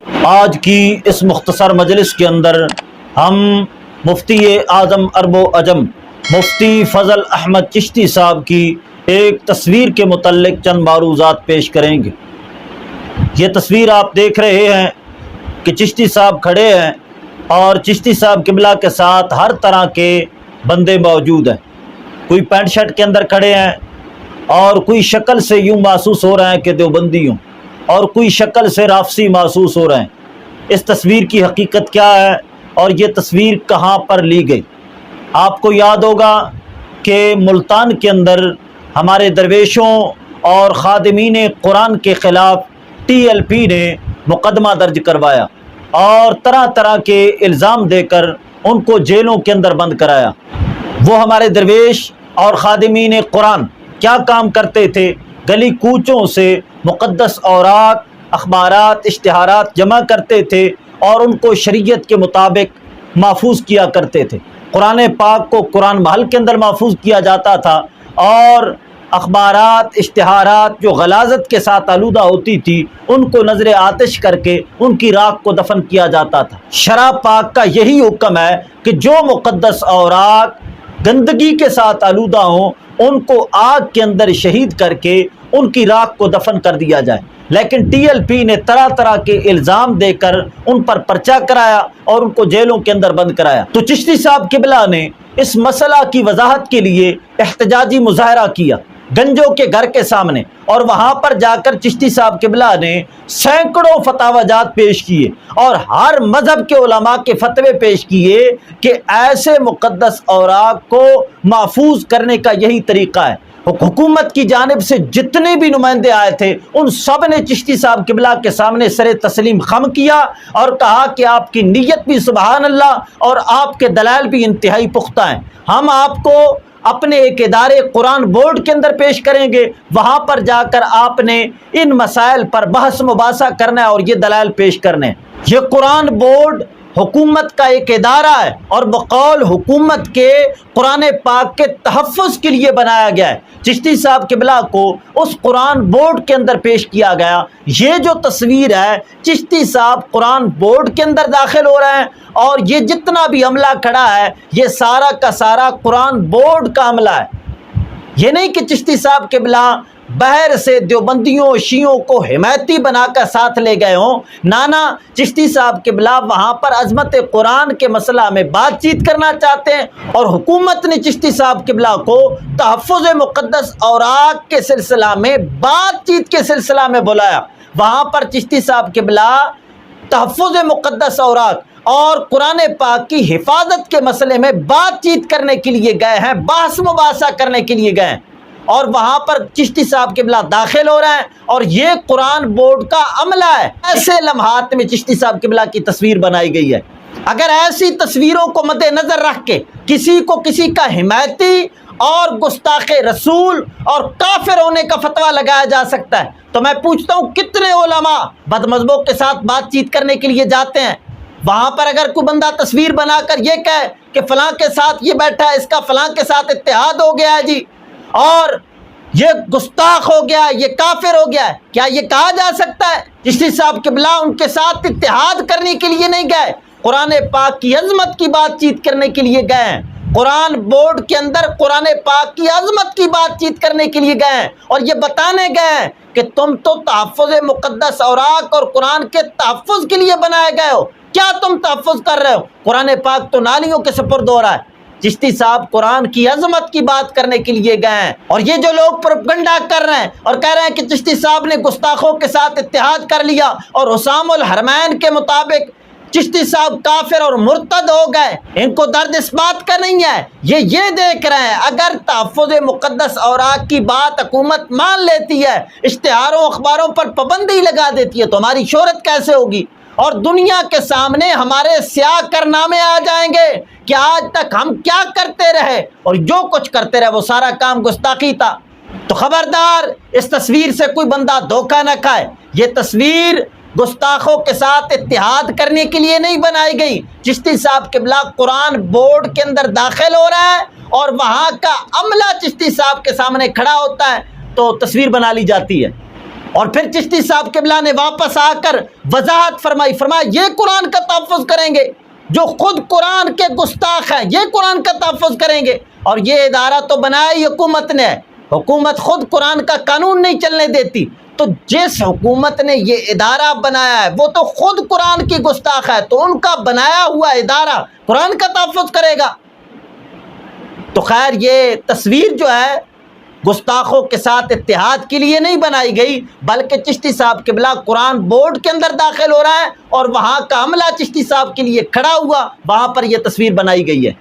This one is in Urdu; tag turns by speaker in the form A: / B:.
A: آج کی اس مختصر مجلس کے اندر ہم مفتی اعظم عرب و عجم مفتی فضل احمد چشتی صاحب کی ایک تصویر کے متعلق چند معروضات پیش کریں گے۔ یہ تصویر آپ دیکھ رہے ہیں کہ چشتی صاحب کھڑے ہیں اور چشتی صاحب قبلہ کے ساتھ ہر طرح کے بندے موجود ہیں۔ کوئی پینٹ شرٹ کے اندر کھڑے ہیں اور کوئی شکل سے یوں محسوس ہو رہے ہیں کہ دیوبندی ہوں، اور کوئی شکل سے رافضی محسوس ہو رہے ہیں۔ اس تصویر کی حقیقت کیا ہے اور یہ تصویر کہاں پر لی گئی؟ آپ کو یاد ہوگا کہ ملتان کے اندر ہمارے درویشوں اور خادمین قرآن کے خلاف TLP نے مقدمہ درج کروایا اور طرح طرح کے الزام دے کر ان کو جیلوں کے اندر بند کرایا۔ وہ ہمارے درویش اور خادمین قرآن کیا کام کرتے تھے؟ گلی کوچوں سے مقدس اوراق، اخبارات، اشتہارات جمع کرتے تھے اور ان کو شریعت کے مطابق محفوظ کیا کرتے تھے۔ قرآن پاک کو قرآن محل کے اندر محفوظ کیا جاتا تھا اور اخبارات، اشتہارات جو غلاظت کے ساتھ آلودہ ہوتی تھی ان کو نظر آتش کر کے ان کی راکھ کو دفن کیا جاتا تھا۔ شرع پاک کا یہی حکم ہے کہ جو مقدس اوراق گندگی کے ساتھ آلودہ ہوں ان کو آگ کے اندر شہید کر کے ان کی راکھ کو دفن کر دیا جائے، لیکن TLP نے طرح طرح کے الزام دے کر ان پر پرچہ کرایا اور ان کو جیلوں کے اندر بند کرایا۔ تو چشتی صاحب قبلہ نے اس مسئلہ کی وضاحت کے لیے احتجاجی مظاہرہ کیا گنجوں کے گھر کے سامنے، اور وہاں پر جا کر چشتی صاحب قبلہ نے سینکڑوں فتاوی جات پیش کیے اور ہر مذہب کے علماء کے فتوے پیش کیے کہ ایسے مقدس اوراق کو محفوظ کرنے کا یہی طریقہ ہے۔ حکومت کی جانب سے جتنے بھی نمائندے آئے تھے ان سب نے چشتی صاحب قبلہ کے سامنے سر تسلیم خم کیا اور کہا کہ آپ کی نیت بھی سبحان اللہ اور آپ کے دلائل بھی انتہائی پختہ ہیں۔ ہم آپ کو اپنے ایک ادارے قرآن بورڈ کے اندر پیش کریں گے، وہاں پر جا کر آپ نے ان مسائل پر بحث مباحثہ کرنا ہے اور یہ دلائل پیش کرنے ہیں۔ یہ قرآن بورڈ حکومت کا ایک ادارہ ہے اور بقول حکومت کے قرآن پاک کے تحفظ کے لیے بنایا گیا ہے۔ چشتی صاحب قبلہ کو اس قرآن بورڈ کے اندر پیش کیا گیا۔ یہ جو تصویر ہے چشتی صاحب قرآن بورڈ کے اندر داخل ہو رہے ہیں اور یہ جتنا بھی عملہ کھڑا ہے یہ سارا کا سارا قرآن بورڈ کا عملہ ہے۔ یہ نہیں کہ چشتی صاحب قبلہ باہر سے دیوبندیوں شیعوں کو حمایتی بنا کر ساتھ لے گئے ہوں، نانا چشتی صاحب قبلہ وہاں پر عظمت قرآن کے مسئلہ میں بات چیت کرنا چاہتے ہیں اور حکومت نے چشتی صاحب قبلہ کو تحفظ مقدس اوراق کے سلسلہ میں بات چیت کے سلسلہ میں بلایا۔ وہاں پر چشتی صاحب قبلہ تحفظ مقدس اوراق اور قرآن پاک کی حفاظت کے مسئلے میں بات چیت کرنے کے لیے گئے ہیں، بحث مباحثہ کرنے کے لیے گئے ہیں، اور وہاں پر چشتی صاحب قبلہ داخل ہو رہے ہیں اور یہ قرآن بورڈ کا عملہ ہے۔ ایسے لمحات میں چشتی صاحب قبلہ کی تصویر بنائی گئی ہے۔ اگر ایسی تصویروں کو مد نظر رکھ کے کسی کو کسی کا حمایتی اور گستاخ رسول اور کافر ہونے کا فتویٰ لگایا جا سکتا ہے تو میں پوچھتا ہوں کتنے علماء بد مذہبوں کے ساتھ بات چیت کرنے کے لیے جاتے ہیں؟ وہاں پر اگر کوئی بندہ تصویر بنا کر یہ کہے کہ فلاں کے ساتھ یہ بیٹھا ہے، اس کا فلاں کے ساتھ اتحاد ہو گیا ہے جی، اور یہ گستاخ ہو گیا، یہ کافر ہو گیا ہے، کیا یہ کہا جا سکتا ہے؟ چشتی صاحب قبلہ ان کے ساتھ اتحاد کرنے کے لیے نہیں گئے، قرآن پاک کی عظمت کی بات چیت کرنے کے لیے گئے ہیں۔ قرآن بورڈ کے اندر قرآن پاک کی عظمت کی بات چیت کرنے کے لیے گئے ہیں اور یہ بتانے گئے ہیں کہ تم تو تحفظ مقدس اوراق اور قرآن کے تحفظ کے لیے بنائے گئے ہو، کیا تم تحفظ کر رہے ہو؟ قرآن پاک تو نالیوں کے سپرد ہو رہا ہے۔ چشتی صاحب قرآن کی عظمت کی بات کرنے کے لیے گئے ہیں اور یہ جو لوگ پروپیگنڈا کر رہے ہیں اور کہہ رہے ہیں کہ چشتی صاحب نے گستاخوں کے ساتھ اتحاد کر لیا اور حسام الحرمین کے مطابق چشتی صاحب کافر اور مرتد ہو گئے، ان کو درد اس بات کا نہیں ہے۔ یہ دیکھ رہے ہیں اگر تحفظ مقدس اوراق کی بات حکومت مان لیتی ہے، اشتہاروں اخباروں پر پابندی لگا دیتی ہے تو ہماری شہرت کیسے ہوگی اور دنیا کے سامنے ہمارے سیاہ کارنامے آ جائیں گے کہ آج تک ہم کیا کرتے رہے اور جو کچھ کرتے رہے وہ سارا کام گستاخی تھا۔ تو خبردار اس تصویر سے کوئی بندہ دھوکہ نہ کھائے، یہ تصویر گستاخوں کے ساتھ اتحاد کرنے کے لیے نہیں بنائی گئی۔ چشتی صاحب قبلہ قرآن بورڈ کے اندر داخل ہو رہا ہے اور وہاں کا عملہ چشتی صاحب کے سامنے کھڑا ہوتا ہے تو تصویر بنا لی جاتی ہے اور پھر چشتی صاحب قبلہ نے واپس آ کر وضاحت فرمائی، فرمایا یہ قرآن کا تحفظ کریں گے جو خود قرآن کے گستاخ ہیں، یہ قرآن کا تحفظ کریں گے۔ اور یہ ادارہ تو بنایا ہی حکومت نے ہے، حکومت خود قرآن کا قانون نہیں چلنے دیتی، تو جس حکومت نے یہ ادارہ بنایا ہے وہ تو خود قرآن کی گستاخ ہے، تو ان کا بنایا ہوا ادارہ قرآن کا تحفظ کرے گا۔ تو خیر یہ تصویر جو ہے گستاخوں کے ساتھ اتحاد کے لیے نہیں بنائی گئی، بلکہ چشتی صاحب قبلہ قرآن بورڈ کے اندر داخل ہو رہا ہے اور وہاں کا عملہ چشتی صاحب کے لیے کھڑا ہوا، وہاں پر یہ تصویر بنائی گئی ہے۔